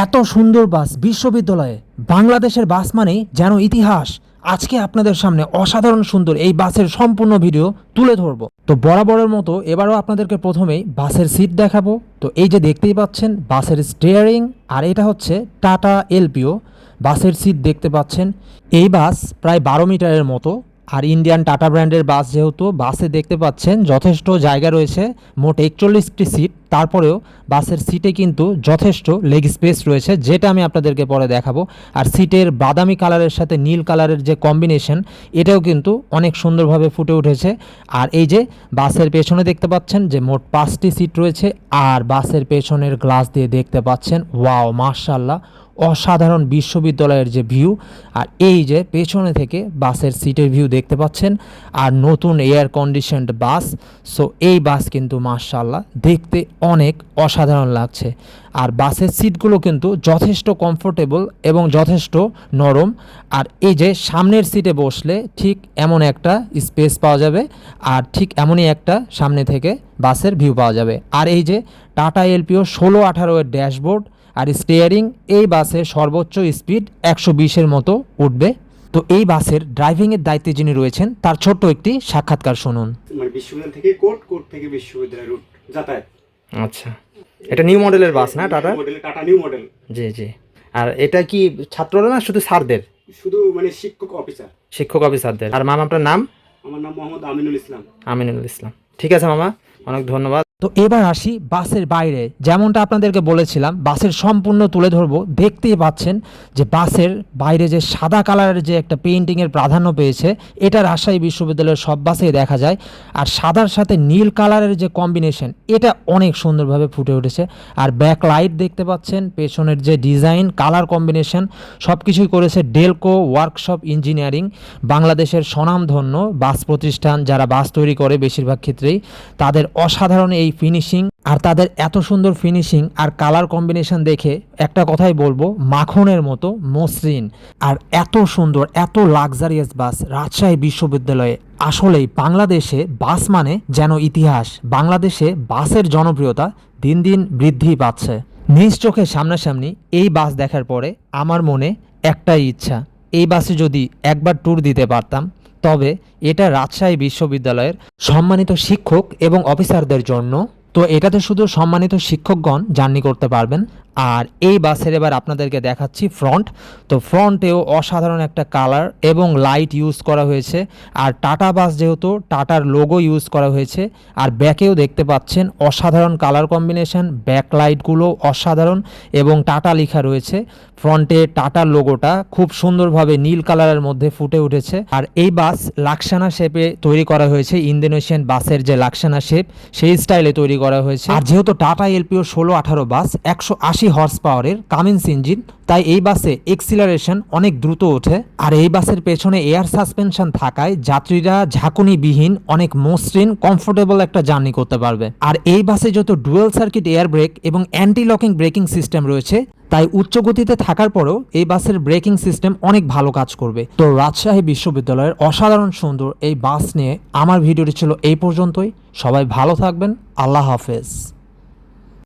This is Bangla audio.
এত সুন্দর বাস বিশ্ববিদ্যালয়ে, বাংলাদেশের বাস মানেই যেন ইতিহাস। আজকে আপনাদের সামনে অসাধারণ সুন্দর এই বাসের সম্পূর্ণ ভিডিও তুলে ধরবো। তো বরাবরের মতো এবারও আপনাদেরকে প্রথমেই বাসের সিট দেখাবো। তো এই যে দেখতেই পাচ্ছেন বাসের স্টিয়ারিং, আর এটা হচ্ছে টাটা এলপিও বাসের সিট দেখতে পাচ্ছেন। এই বাস প্রায় 12 মিটারের মতো, আর ইন্ডিয়ান টাটা ব্র্যান্ডের বাস যেহেতু, বাসে দেখতে পাচ্ছেন যথেষ্ট জায়গা রয়েছে, মোট 41টি সিট। তারপরেও বাসের সিটে কিন্তু যথেষ্ট লেগ স্পেস রয়েছে, যেটা আমি আপনাদেরকে পরে দেখাবো। আর সিটের বাদামি কালারের সাথে নীল কালারের যে কম্বিনেশন, এটাও কিন্তু অনেক সুন্দরভাবে ফুটে উঠেছে। আর এই যে বাসের পেছনে দেখতে পাচ্ছেন যে মোট 5টি সিট রয়েছে, আর বাসের পেছনের গ্লাস দিয়ে দেখতে পাচ্ছেন ওয়াও মাশাআল্লাহ অসাধারণ বিশ্ববিদ্যালয়ের যে ভিউ। আর এই যে পেছনে থেকে বাসের সিটের ভিউ দেখতে পাচ্ছেন, আর নতুন এয়ার কন্ডিশনড বাস। সো এই বাস কিন্তু মাশাআল্লাহ দেখতে অনেক অসাধারণ লাগছে। আর বাসের সিটগুলো কিন্তু যথেষ্ট কমফোর্টেবল এবং যথেষ্ট নরম। আর এই যে সামনের সিটে বসলে ঠিক এমন একটা স্পেস পাওয়া যাবে, আর ঠিক এমনই একটা সামনে থেকে বাসের ভিউ পাওয়া যাবে। আর এই যে টাটা এলপিও 1618 এর ড্যাশবোর্ড আর স্টিয়ারিং, এই বাসে সর্বোচ্চ স্পিড 120-এর মতো উঠবে। তো এই বাসের ড্রাইভিংয়ের দায়িত্বে যিনি রয়েছেন তার ছোট্ট একটি সাক্ষাৎকার শুনুন। মানে বিশ্ববিদ্যালয় থেকে কোর্ট থেকে বিশ্ববিদ্যালয় রুট যাতায়াত। আচ্ছা, এটা নিউ মডেলের বাস না? Tata model, Tata new model. জি জি। আর এটা কি ছাত্ররা না শুধু স্যারদের? শুধু মানে শিক্ষক অফিসারদের। আর মামা আপনার নাম? আমার নাম মোহাম্মদ আমিনুল ইসলাম। আমিনুল ইসলাম। ঠিক আছে মামা, অনেক ধন্যবাদ। তো এবার আসি বাসের বাইরে। যেমনটা আপনাদেরকে বলেছিলাম বাসের সম্পূর্ণ তুলে ধরবো। দেখতেই পাচ্ছেন যে বাসের বাইরে যে সাদা কালারের যে একটা পেইন্টিংয়ের প্রাধান্য পেয়েছে, এটা রাজশাহী বিশ্ববিদ্যালয়ের সব বাসেই দেখা যায়। আর সাদার সাথে নীল কালারের যে কম্বিনেশন, এটা অনেক সুন্দরভাবে ফুটে উঠেছে। আর ব্যাক লাইট দেখতে পাচ্ছেন, পেছনের যে ডিজাইন, কালার কম্বিনেশন সব কিছুই করেছে ডেলকো ওয়ার্কশপ ইঞ্জিনিয়ারিং, বাংলাদেশের স্বনামধন্য বাস প্রতিষ্ঠান, যারা বাস তৈরি করে বেশিরভাগ ক্ষেত্রেই। তাদের অসাধারণ এই ফিনিশিং, আর তাদের এত সুন্দর ফিনিশিং আর কালার কম্বিনেশন দেখে একটা কথাই বলবো, মাখনের মতো মসৃণ। আর এত সুন্দর, এত লাক্সারিয়াস বাস রাজশাহী বিশ্ববিদ্যালয়ে। আসলেই বাংলাদেশে বাস মানে যেন ইতিহাস। বাংলাদেশে বাসের জনপ্রিয়তা দিন দিন বৃদ্ধি পাচ্ছে। নিজ চোখে সামনাসামনি এই বাস দেখার পরে আমার মনে একটাই ইচ্ছা, এই বাসে যদি একবার ট্যুর দিতে পারতাম। তবে এটা রাজশাহী বিশ্ববিদ্যালয়ের সম্মানিত শিক্ষক এবং অফিসারদের জন্য। তো এটাতে শুধু সম্মানিত শিক্ষকগণ জার্নি করতে পারবেন। আর এই বাসের এবার আপনাদেরকে দেখাচ্ছি ফ্রন্ট। তো ফ্রন্টেও অসাধারণ একটা কালার এবং লাইট ইউজ করা হয়েছে। আর টাটা বাস যেহেতু, টাটার লোগো ইউজ করা হয়েছে। আর ব্যাকেও দেখতে পাচ্ছেন অসাধারণ কালার কম্বিনেশন, ব্যাক লাইটগুলো অসাধারণ এবং টাটা লেখা রয়েছে। ফ্রন্টে টাটার লোগোটা খুব সুন্দরভাবে নীল কালারের মধ্যে ফুটে উঠেছে। আর এই বাস লাক্সানা শেপে তৈরি করা হয়েছে। ইন্দোনেশিয়ান বাসের যে লাক্সানা শেপ, সেই স্টাইলে তৈরি করা হয়েছে। আর যেহেতু টাটা এলপিও 1618 বাস 180 হর্স পাওয়ারের কামিন্স ইঞ্জিন, তাই এই বাসে এক্সিলারেশন অনেক দ্রুত ওঠে। আর এই বাসের পেছনে এয়ার সাসপেনশন থাকায় যাত্রীরা ঝাঁকুনিবিহীন অনেক মসৃণ কমফোর্টেবল একটা জার্নি করতে পারবে। আর এই বাসে যত ডুয়েল সার্কিট এয়ার ব্রেক এবং অ্যান্টি লকিং ব্রেকিং সিস্টেম রয়েছে, তাই উচ্চ গতিতে থাকার পরেও এই বাসের ব্রেকিং সিস্টেম অনেক ভালো কাজ করবে। তো রাজশাহী বিশ্ববিদ্যালয়ের অসাধারণ সুন্দর এই বাস নিয়ে আমার ভিডিওটি ছিল এই পর্যন্তই। সবাই ভালো থাকবেন, আল্লাহ হাফেজ।